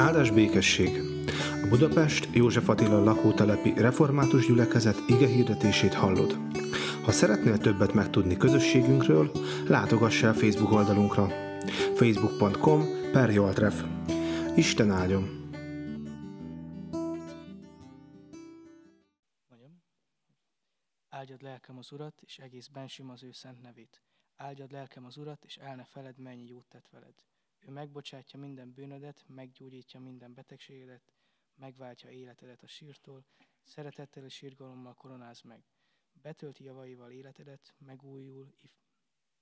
Áldás békesség! A Budapest József Attila lakótelepi református gyülekezet igehirdetését hallod. Ha szeretnél többet megtudni közösségünkről, látogass el Facebook oldalunkra. facebook.com/Joaltref. Isten áldjon! Áldjad lelkem az Urat, és egész bensőm az ő szent nevét. Áldjad lelkem az Urat, és el ne feledd, mennyi jót tett veled. Ő megbocsátja minden bűnödet, meggyógyítja minden betegségedet, megváltja életedet a sírtól, szeretettel és irgalommal koronáz meg. Betölti javaival életedet,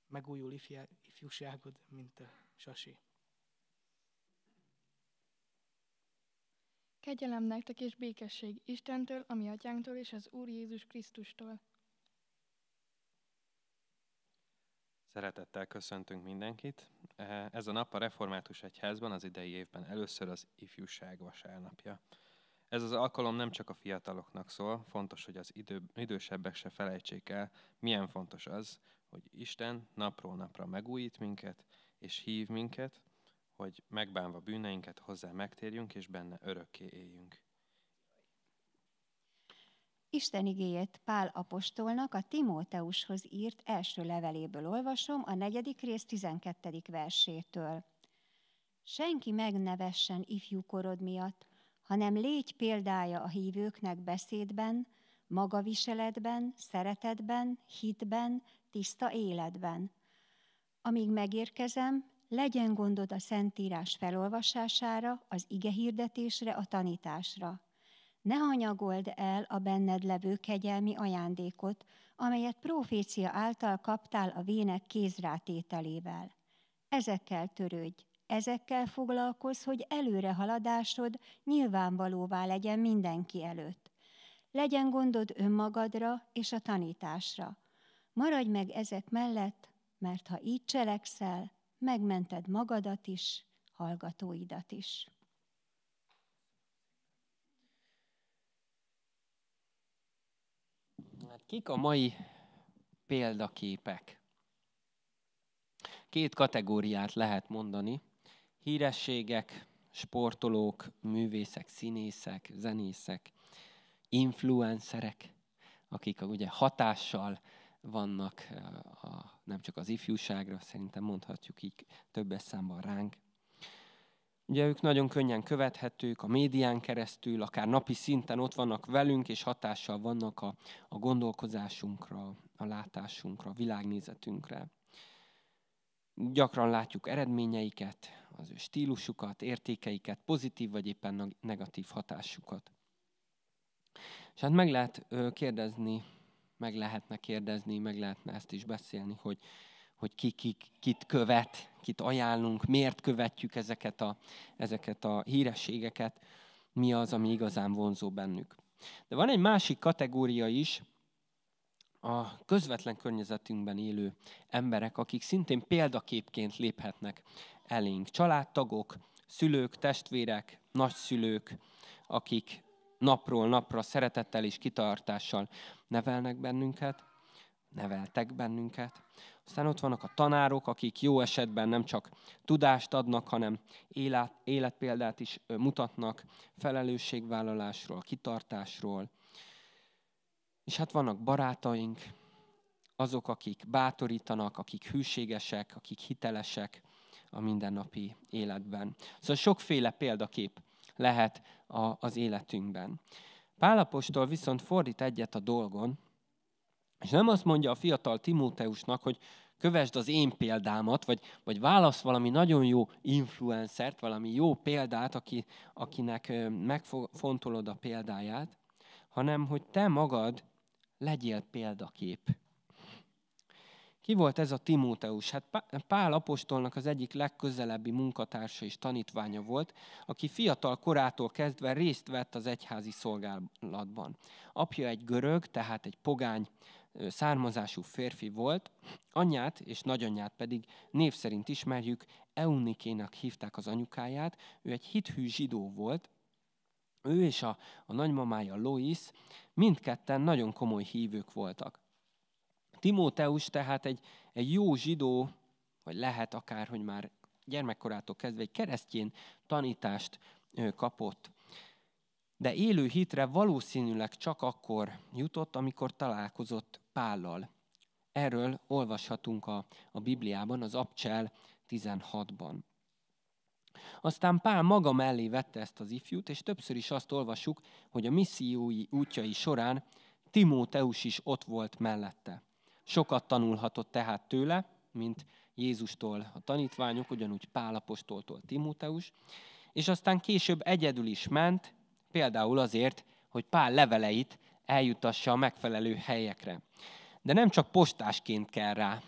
megújul ifjúságod, mint a sasé. Kegyelem nektek és békesség Istentől, a mi atyánktól és az Úr Jézus Krisztustól. Szeretettel köszöntünk mindenkit. Ez a nap a Református Egyházban az idei évben először az ifjúság vasárnapja. Ez az alkalom nem csak a fiataloknak szól, fontos, hogy az idősebbek se felejtsék el, milyen fontos az, hogy Isten napról napra megújít minket, és hív minket, hogy megbánva bűneinket hozzá megtérjünk, és benne örökké éljünk. Isten igéjét Pál apostolnak a Timóteushoz írt első leveléből olvasom, a 4. rész 12. versétől. Senki meg ne vessen ifjúkorod miatt, hanem légy példája a hívőknek beszédben, magaviseletben, szeretetben, hitben, tiszta életben. Amíg megérkezem, legyen gondod a Szentírás felolvasására, az igehirdetésre, a tanításra. Ne hanyagold el a benned levő kegyelmi ajándékot, amelyet profécia által kaptál a vének kézrátételével. Ezekkel törődj, ezekkel foglalkozz, hogy előrehaladásod nyilvánvalóvá legyen mindenki előtt. Legyen gondod önmagadra és a tanításra. Maradj meg ezek mellett, mert ha így cselekszel, megmented magadat is, hallgatóidat is. Kik a mai példaképek? 2 kategóriát lehet mondani. Hírességek, sportolók, művészek, színészek, zenészek, influencerek, akik ugye hatással vannak nem csak az ifjúságra, szerintem mondhatjuk így többes számban ránk. Ugye ők nagyon könnyen követhetők a médián keresztül, akár napi szinten ott vannak velünk, és hatással vannak a gondolkozásunkra, a látásunkra, a világnézetünkre. Gyakran látjuk eredményeiket, az ő stílusukat, értékeiket, pozitív vagy éppen negatív hatásukat. És hát meg lehetne kérdezni, meg lehetne ezt is beszélni, hogy kit követ, kit ajánlunk, miért követjük ezeket a hírességeket, mi az, ami igazán vonzó bennük. De van egy másik kategória is, a közvetlen környezetünkben élő emberek, akik szintén példaképként léphetnek elénk. Családtagok, szülők, testvérek, nagyszülők, akik napról napra szeretettel és kitartással neveltek bennünket. Aztán ott vannak a tanárok, akik jó esetben nem csak tudást adnak, hanem életpéldát is mutatnak, felelősségvállalásról, kitartásról. És hát vannak barátaink, azok, akik bátorítanak, akik hűségesek, akik hitelesek a mindennapi életben. Szóval sokféle példakép lehet az életünkben. Pál apostol viszont fordít egyet a dolgon, és nem azt mondja a fiatal Timóteusnak, hogy kövesd az én példámat, vagy válasz valami nagyon jó influencert, valami jó példát, akinek megfontolod a példáját, hanem hogy te magad legyél példakép. Ki volt ez a Timóteus? Hát Pál apostolnak az egyik legközelebbi munkatársa és tanítványa volt, aki fiatal korától kezdve részt vett az egyházi szolgálatban. Apja egy görög, tehát egy pogány származású férfi volt, anyját és nagyanyját pedig név szerint ismerjük, Eunikénak hívták az anyukáját, ő egy hithű zsidó volt, ő és a nagymamája Lois mindketten nagyon komoly hívők voltak. Timóteus tehát egy jó zsidó, vagy lehet akár, hogy már gyermekkorától kezdve egy keresztény tanítást kapott. De élő hitre valószínűleg csak akkor jutott, amikor találkozott Pállal. Erről olvashatunk a Bibliában, az Abcsel 16-ban. Aztán Pál maga mellé vette ezt az ifjút, és többször is azt olvassuk, hogy a missziói útjai során Timóteus is ott volt mellette. Sokat tanulhatott tehát tőle, mint Jézustól a tanítványok, ugyanúgy Pál apostoltól Timóteus, és aztán később egyedül is ment, például azért, hogy Pál leveleit eljutassa a megfelelő helyekre. De nem csak postásként kell rá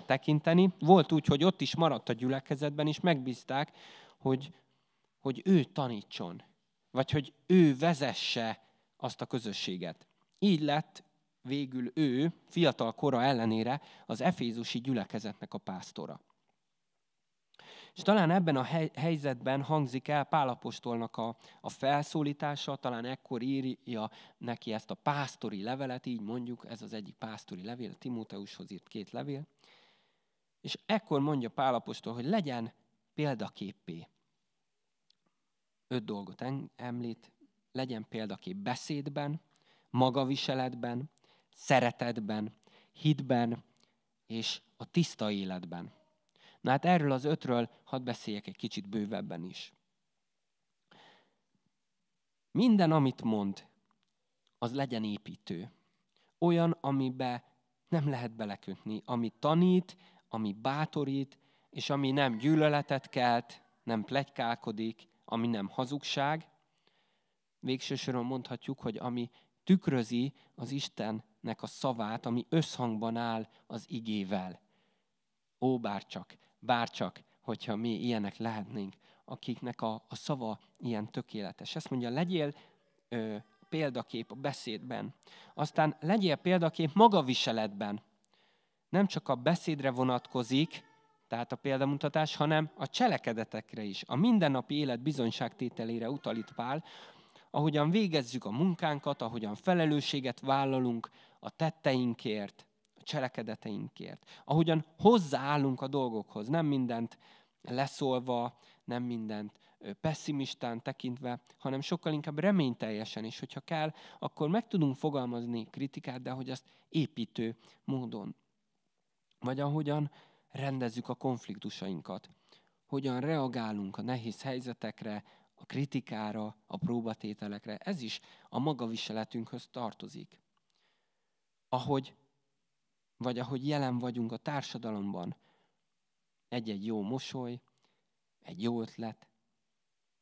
tekinteni. Volt úgy, hogy ott is maradt a gyülekezetben, és megbízták, hogy ő tanítson, vagy hogy ő vezesse azt a közösséget. Így lett végül ő, fiatal kora ellenére, az efézusi gyülekezetnek a pásztora. És talán ebben a helyzetben hangzik el Pál apostolnak a felszólítása, talán ekkor írja neki ezt a pásztori levelet, így mondjuk, ez az egyik pásztori levél, Timóteushoz írt 2 levél, és ekkor mondja Pál apostol, hogy legyen példaképpé. 5 dolgot említ, legyen példakép beszédben, magaviseletben, szeretetben, hitben és a tiszta életben. Na hát erről az 5-ről hadd beszéljek egy kicsit bővebben is. Minden, amit mond, az legyen építő. Olyan, amiben nem lehet belekötni, ami tanít, ami bátorít, és ami nem gyűlöletet kelt, nem pletykálkodik, ami nem hazugság. Végső soron mondhatjuk, hogy ami tükrözi az Istennek a szavát, ami összhangban áll az igével. Ó, bárcsak, hogyha mi ilyenek lehetnénk, akiknek a szava ilyen tökéletes. Ezt mondja, legyél példakép a beszédben. Aztán legyél példakép magaviseletben. Nem csak a beszédre vonatkozik, tehát a példamutatás, hanem a cselekedetekre is. A mindennapi élet bizonyságtételére utal itt Pál, ahogyan végezzük a munkánkat, ahogyan felelősséget vállalunk a tetteinkért, a cselekedeteinkért. Ahogyan hozzáállunk a dolgokhoz, nem mindent leszólva, nem mindent pessimistán tekintve, hanem sokkal inkább reményteljesen is, hogyha kell, akkor meg tudunk fogalmazni kritikát, de hogy azt építő módon. Vagy ahogyan rendezzük a konfliktusainkat, hogyan reagálunk a nehéz helyzetekre, a kritikára, a próbatételekre, ez is a magaviseletünkhöz tartozik. Ahogy jelen vagyunk a társadalomban, egy-egy jó mosoly, egy jó ötlet,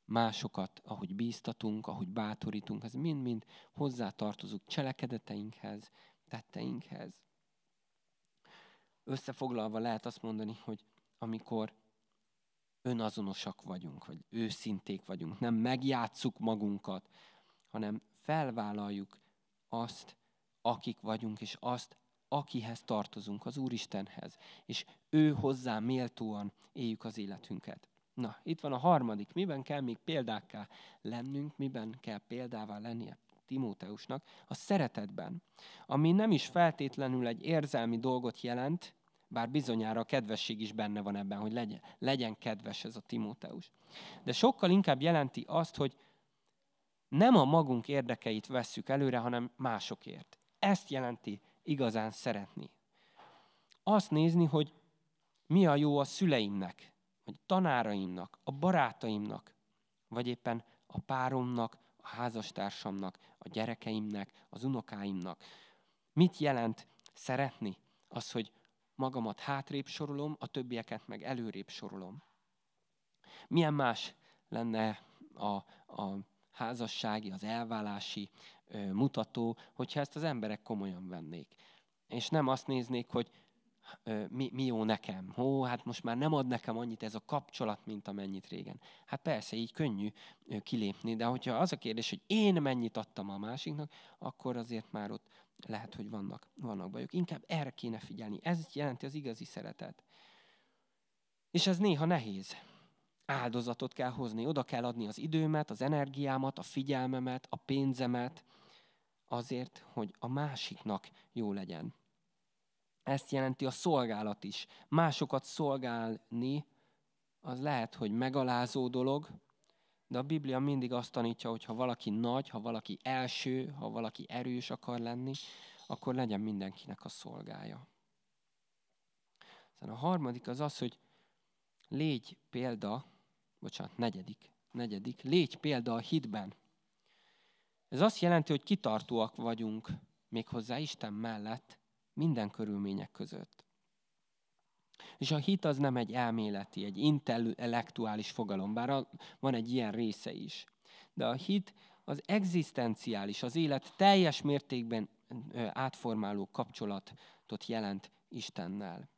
másokat, ahogy bíztatunk, ahogy bátorítunk, ez mind-mind hozzátartozunk cselekedeteinkhez, tetteinkhez. Összefoglalva lehet azt mondani, hogy amikor önazonosak vagyunk, vagy őszinték vagyunk, nem megjátsszuk magunkat, hanem felvállaljuk azt, akik vagyunk, és azt, akihez tartozunk, az Úristenhez, és ő hozzá méltóan éljük az életünket. Na, itt van a harmadik, miben kell még példákká lennünk, miben kell példává lennie Timóteusnak, a szeretetben, ami nem is feltétlenül egy érzelmi dolgot jelent, bár bizonyára a kedvesség is benne van ebben, hogy legyen kedves ez a Timóteus. De sokkal inkább jelenti azt, hogy nem a magunk érdekeit vesszük előre, hanem másokért. Ezt jelenti igazán szeretni. Azt nézni, hogy mi a jó a szüleimnek, vagy tanáraimnak, a barátaimnak, vagy éppen a páromnak, a házastársamnak, a gyerekeimnek, az unokáimnak. Mit jelent szeretni? Az, hogy magamat hátrébb sorolom, a többieket meg előrébb sorolom. Milyen más lenne a házassági, az elválási mutató, hogyha ezt az emberek komolyan vennék. És nem azt néznék, hogy mi jó nekem. Hát most már nem ad nekem annyit ez a kapcsolat, mint amennyit régen. Hát persze, így könnyű kilépni, de hogyha az a kérdés, hogy én mennyit adtam a másiknak, akkor azért már ott lehet, hogy vannak bajok. Inkább erre kéne figyelni. Ez jelenti az igazi szeretet. És ez néha nehéz. Áldozatot kell hozni, oda kell adni az időmet, az energiámat, a figyelmemet, a pénzemet, azért, hogy a másiknak jó legyen. Ezt jelenti a szolgálat is. Másokat szolgálni, az lehet, hogy megalázó dolog, De a Biblia mindig azt tanítja, hogy ha valaki nagy, ha valaki első, ha valaki erős akar lenni, akkor legyen mindenkinek a szolgája. Aztán a harmadik az az, hogy légy példa, negyedik, légy példa a hitben. Ez azt jelenti, hogy kitartóak vagyunk méghozzá Isten mellett minden körülmények között. És a hit az nem egy elméleti, egy intellektuális fogalom, bár van egy ilyen része is. De a hit az egzisztenciális, az élet teljes mértékben átformáló kapcsolatot jelent Istennel.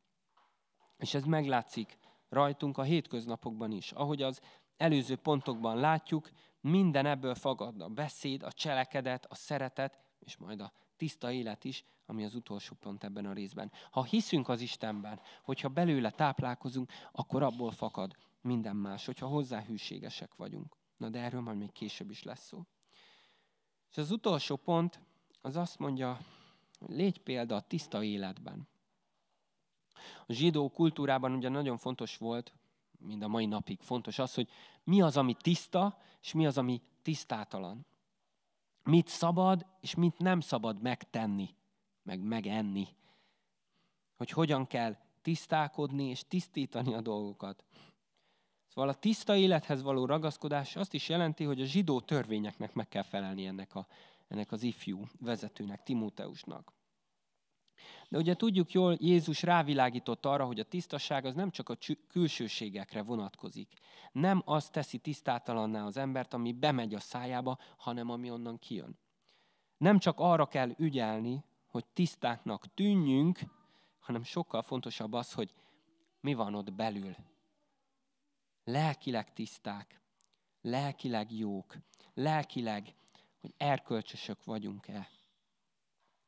És ez meglátszik rajtunk a hétköznapokban is. Ahogy az előző pontokban látjuk, minden ebből fakad, a beszéd, a cselekedet, a szeretet, és majd a tiszta élet is, ami az utolsó pont ebben a részben. Ha hiszünk az Istenben, hogyha belőle táplálkozunk, akkor abból fakad minden más, hogyha hozzá hűségesek vagyunk. Na de erről majd még később is lesz szó. És az utolsó pont, az azt mondja, hogy légy példa a tiszta életben. A zsidó kultúrában ugye nagyon fontos volt, mind a mai napig fontos az, hogy mi az, ami tiszta, és mi az, ami tisztátalan. Mit szabad, és mit nem szabad megtenni, meg megenni. Hogy hogyan kell tisztálkodni és tisztítani a dolgokat. Szóval a tiszta élethez való ragaszkodás azt is jelenti, hogy a zsidó törvényeknek meg kell felelni ennek az ifjú vezetőnek, Timóteusnak. De ugye tudjuk jól, Jézus rávilágított arra, hogy a tisztaság az nem csak a külsőségekre vonatkozik. Nem az teszi tisztátalanná az embert, ami bemegy a szájába, hanem ami onnan kijön. Nem csak arra kell ügyelni, hogy tisztáknak tűnjünk, hanem sokkal fontosabb az, hogy mi van ott belül. Lelkileg tiszták, lelkileg jók, lelkileg, hogy erkölcsösök vagyunk-e.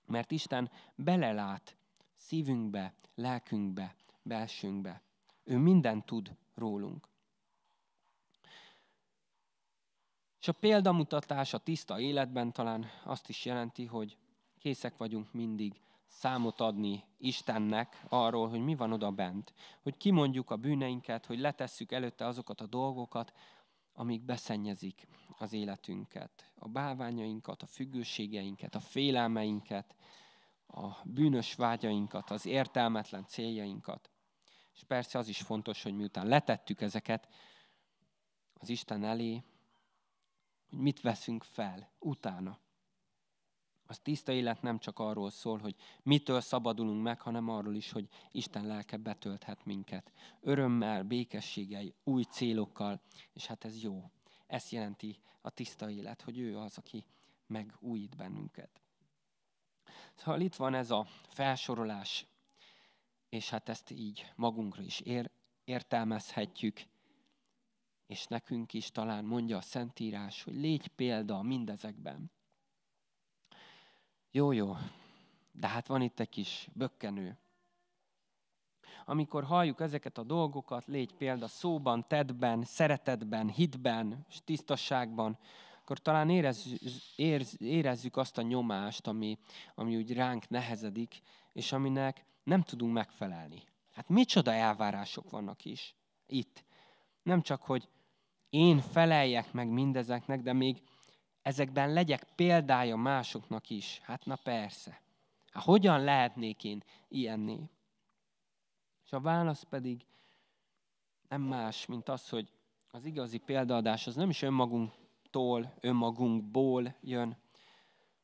Mert Isten belelát szívünkbe, lelkünkbe, belsőnkbe. Ő mindent tud rólunk. És a példamutatás a tiszta életben talán azt is jelenti, hogy készek vagyunk mindig számot adni Istennek arról, hogy mi van oda bent. Hogy kimondjuk a bűneinket, hogy letesszük előtte azokat a dolgokat, amik beszennyezik az életünket. A bálványainkat, a függőségeinket, a félelmeinket, a bűnös vágyainkat, az értelmetlen céljainkat. És persze az is fontos, hogy miután letettük ezeket az Isten elé, hogy mit veszünk fel utána. Az tiszta élet nem csak arról szól, hogy mitől szabadulunk meg, hanem arról is, hogy Isten lelke betölthet minket. Örömmel, békességgel, új célokkal, és hát ez jó. Ez jelenti a tiszta élet, hogy ő az, aki megújít bennünket. Szóval itt van ez a felsorolás, és hát ezt így magunkra is értelmezhetjük, és nekünk is talán mondja a Szentírás, hogy légy példa mindezekben. Jó, de hát van itt egy kis bökkenő. Amikor halljuk ezeket a dolgokat, légy példa szóban, tettben, szeretetben, hitben, és tisztasságban, akkor talán érezzük azt a nyomást, ami úgy ránk nehezedik, és aminek nem tudunk megfelelni. Hát micsoda elvárások vannak is itt. Nem csak, hogy én feleljek meg mindezeknek, de még ezekben legyek példája másoknak is. Hát na persze. Hát hogyan lehetnék én ilyenné? És a válasz pedig nem más, mint az, hogy az igazi példaadás az nem is önmagunkból jön,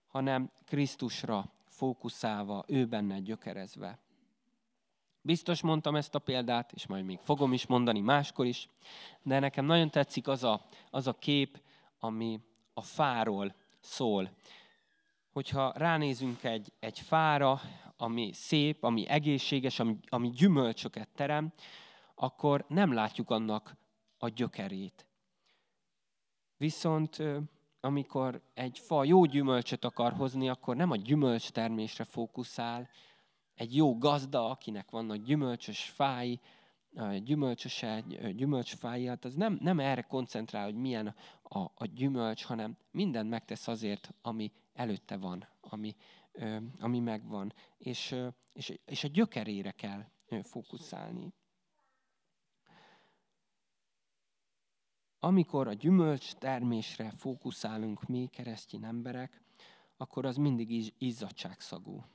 hanem Krisztusra fókuszálva, ő benne gyökerezve. Biztos mondtam ezt a példát, és majd még fogom is mondani máskor is, de nekem nagyon tetszik az a kép, ami a fáról szól. Hogyha ránézünk egy fára, ami szép, ami egészséges, ami gyümölcsöket terem, akkor nem látjuk annak a gyökerét. Viszont amikor egy fa jó gyümölcsöt akar hozni, akkor nem a gyümölcstermésre fókuszál. Egy jó gazda, akinek vannak gyümölcsös fái, gyümölcsfái, hát az nem erre koncentrál, hogy milyen a gyümölcs, hanem mindent megtesz azért, ami előtte van, ami megvan. És a gyökerére kell amikor a gyümölcs termésre fókuszálunk mi keresztény emberek, akkor az mindig izzadságszagú.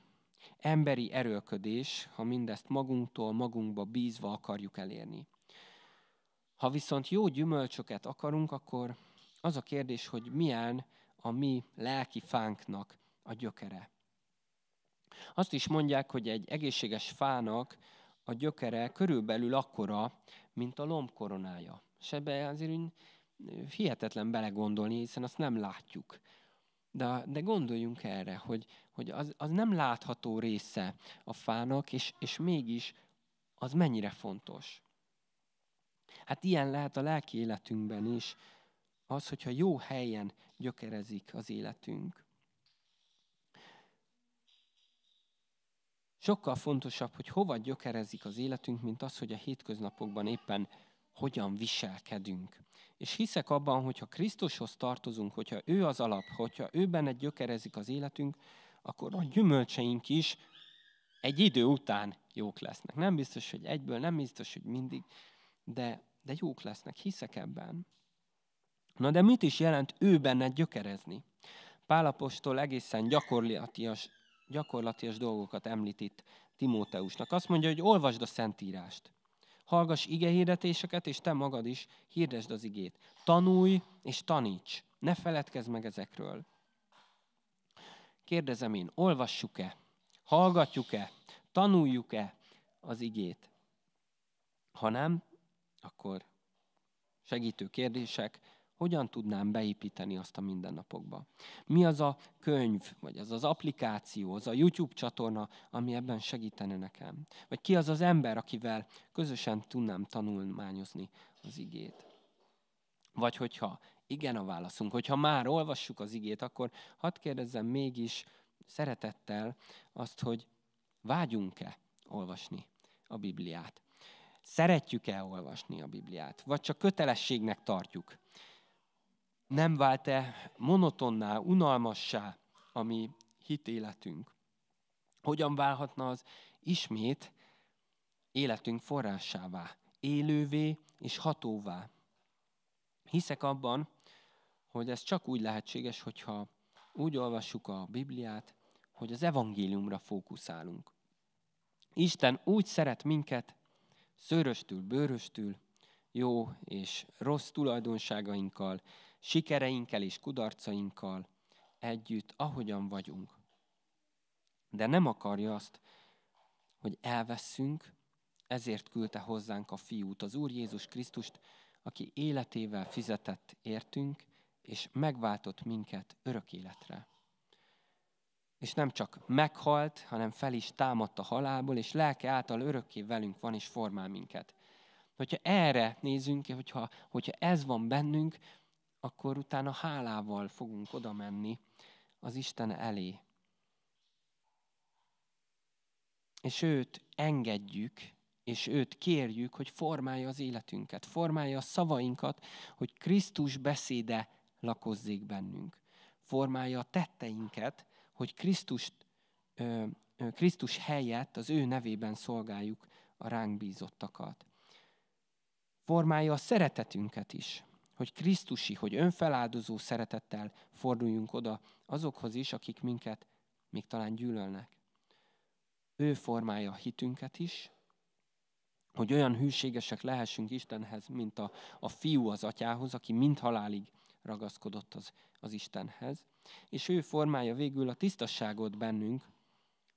Emberi erőlködés, ha mindezt magunktól, magunkba bízva akarjuk elérni. Ha viszont jó gyümölcsöket akarunk, akkor az a kérdés, hogy milyen a mi lelki fánknak a gyökere. Azt is mondják, hogy egy egészséges fának a gyökere körülbelül akkora, mint a lombkoronája. És ebbe azért hihetetlen belegondolni, hiszen azt nem látjuk. De gondoljunk erre, hogy az nem látható része a fának, és mégis az mennyire fontos. Hát ilyen lehet a lelki életünkben is, az, hogyha jó helyen gyökerezik az életünk. Sokkal fontosabb, hogy hova gyökerezik az életünk, mint az, hogy a hétköznapokban éppen hogyan viselkedünk. És hiszek abban, hogyha Krisztushoz tartozunk, hogyha ő az alap, hogyha ő benne gyökerezik az életünk, akkor a gyümölcseink is egy idő után jók lesznek. Nem biztos, hogy egyből, nem biztos, hogy mindig, de jók lesznek, hiszek ebben. Na de mit is jelent ő benne gyökerezni? Pál apostol egészen gyakorlatias dolgokat említ itt Timóteusnak. Azt mondja, hogy olvasd a Szentírást. Hallgass igehirdetéseket, és te magad is hirdesd az igét. Tanulj és taníts. Ne feledkezz meg ezekről. Kérdezem én, olvassuk-e? Hallgatjuk-e? Tanuljuk-e az igét? Ha nem, akkor segítő kérdések, hogyan tudnám beépíteni azt a mindennapokba? Mi az a könyv, vagy az az applikáció, az a YouTube csatorna, ami ebben segítene nekem? Vagy ki az az ember, akivel közösen tudnám tanulmányozni az igét? Vagy hogyha igen a válaszunk, hogyha már olvassuk az igét, akkor hadd kérdezzem mégis szeretettel azt, hogy vágyunk-e olvasni a Bibliát? Szeretjük-e olvasni a Bibliát? Vagy csak kötelességnek tartjuk? Nem vált-e monotonná, unalmassá a mi hitéletünk? Hogyan válhatna az ismét életünk forrásává, élővé és hatóvá? Hiszek abban, hogy ez csak úgy lehetséges, hogyha úgy olvassuk a Bibliát, hogy az evangéliumra fókuszálunk. Isten úgy szeret minket, szőröstül, bőröstül, jó és rossz tulajdonságainkkal, sikereinkkel és kudarcainkkal együtt, ahogyan vagyunk. De nem akarja azt, hogy elvesszünk, ezért küldte hozzánk a Fiút, az Úr Jézus Krisztust, aki életével fizetett értünk, és megváltott minket örök életre. És nem csak meghalt, hanem fel is támadt a halálból, és lelke által örökké velünk van, és formál minket. Hogyha erre nézünk, hogyha ez van bennünk, akkor utána hálával fogunk oda menni az Isten elé. És őt engedjük, és őt kérjük, hogy formálja az életünket, formálja a szavainkat, hogy Krisztus beszéde lakozzék bennünk. Formálja a tetteinket, hogy Krisztus helyett az ő nevében szolgáljuk a ránk bízottakat. Formálja a szeretetünket is, hogy krisztusi, hogy önfeláldozó szeretettel forduljunk oda azokhoz is, akik minket még talán gyűlölnek. Ő formálja a hitünket is, hogy olyan hűségesek lehessünk Istenhez, mint a fiú az atyához, aki mind halálig ragaszkodott az Istenhez. És ő formálja végül a tisztasságot bennünk,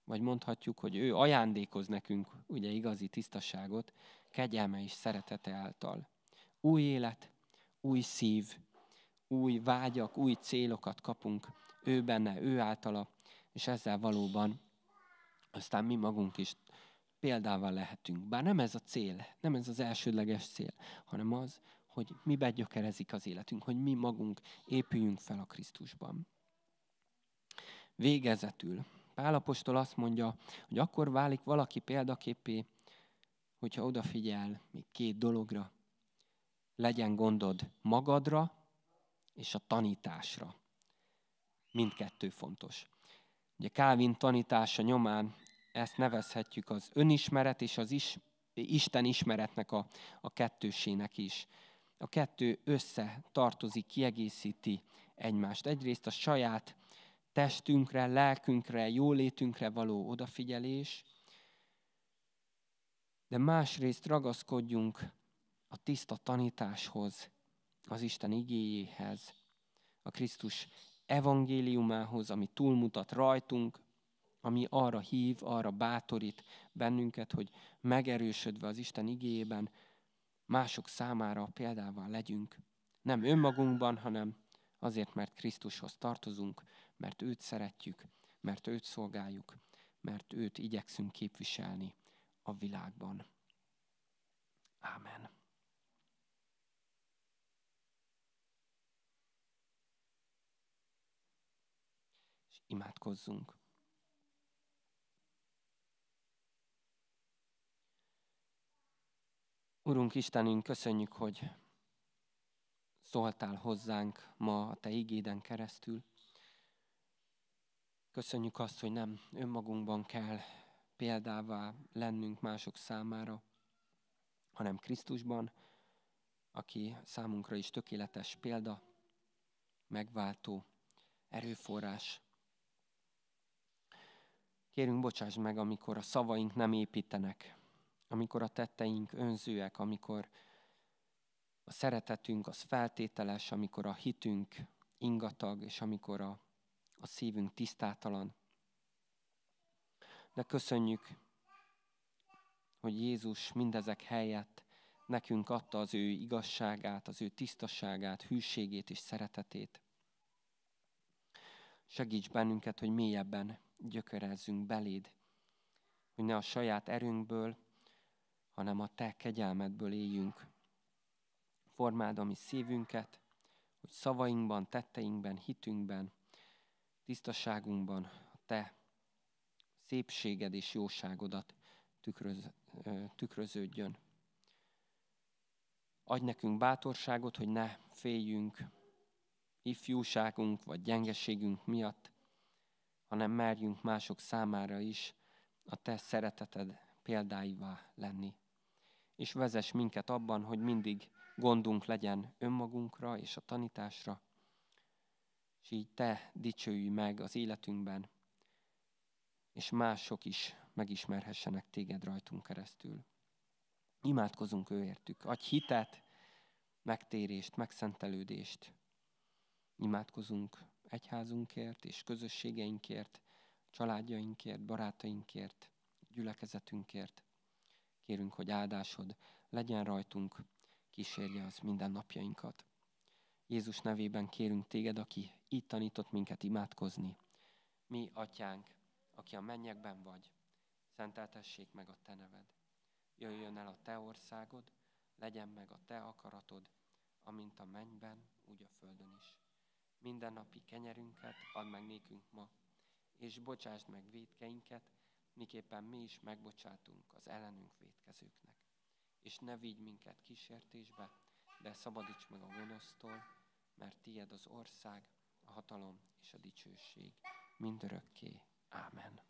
vagy mondhatjuk, hogy ő ajándékoz nekünk ugye igazi tisztasságot, kegyelme és szeretete által. Új élet, új szív, új vágyak, új célokat kapunk ő benne, ő általa, és ezzel valóban aztán mi magunk is példával lehetünk. Bár nem ez a cél, nem ez az elsődleges cél, hanem az, hogy mi begyökerezik az életünk, hogy mi magunk épüljünk fel a Krisztusban. Végezetül Pál apostol azt mondja, hogy akkor válik valaki példaképé, hogyha odafigyel még két dologra. Legyen gondod magadra és a tanításra. Mindkettő fontos. Ugye Calvin tanítása nyomán ezt nevezhetjük az önismeret és az Isten ismeretnek a kettősének is. a kettő összetartozik, kiegészíti egymást. Egyrészt a saját testünkre, lelkünkre, jólétünkre való odafigyelés, de másrészt ragaszkodjunk a tiszta tanításhoz, az Isten igéjéhez, a Krisztus evangéliumához, ami túlmutat rajtunk, ami arra hív, arra bátorít bennünket, hogy megerősödve az Isten igéjében mások számára példával legyünk. Nem önmagunkban, hanem azért, mert Krisztushoz tartozunk, mert őt szeretjük, mert őt szolgáljuk, mert őt igyekszünk képviselni a világban. Ámen. És imádkozzunk. Urunk Istenünk, köszönjük, hogy szóltál hozzánk ma a Te igéden keresztül. Köszönjük azt, hogy nem önmagunkban kell példává lennünk mások számára, hanem Krisztusban, aki számunkra is tökéletes példa, megváltó, erőforrás. Kérünk, bocsáss meg, amikor a szavaink nem építenek, amikor a tetteink önzőek, amikor a szeretetünk az feltételes, amikor a hitünk ingatag, és amikor a szívünk tisztátalan. De köszönjük, hogy Jézus mindezek helyett nekünk adta az ő igazságát, az ő tisztaságát, hűségét és szeretetét. Segíts bennünket, hogy mélyebben gyökerezzünk beléd, hogy ne a saját erőnkből, hanem a Te kegyelmedből éljünk. Formáld a mi szívünket, hogy szavainkban, tetteinkben, hitünkben, tisztaságunkban a Te szépséged és jóságodat tükröződjön. Adj nekünk bátorságot, hogy ne féljünk ifjúságunk vagy gyengeségünk miatt, hanem merjünk mások számára is a Te szereteted példáivá lenni. És vezess minket abban, hogy mindig gondunk legyen önmagunkra és a tanításra, és így Te dicsőülj meg az életünkben, és mások is megismerhessenek Téged rajtunk keresztül. Imádkozunk őértük. Adj hitet, megtérést, megszentelődést. Imádkozunk egyházunkért és közösségeinkért, családjainkért, barátainkért, gyülekezetünkért. Kérünk, hogy áldásod legyen rajtunk, kísérje az minden napjainkat. Jézus nevében kérünk Téged, aki így tanított minket imádkozni. Mi, Atyánk, aki a mennyekben vagy, szenteltessék meg a Te neved. Jöjjön el a Te országod, legyen meg a Te akaratod, amint a mennyben, úgy a földön is. Mindennapi kenyerünket add meg nékünk ma, és bocsásd meg vétkeinket, miképpen mi is megbocsátunk az ellenünk vétkezőknek. És ne vigy minket kísértésbe, de szabadíts meg a gonosztól, mert tied az ország, a hatalom és a dicsőség mindörökké. Ámen.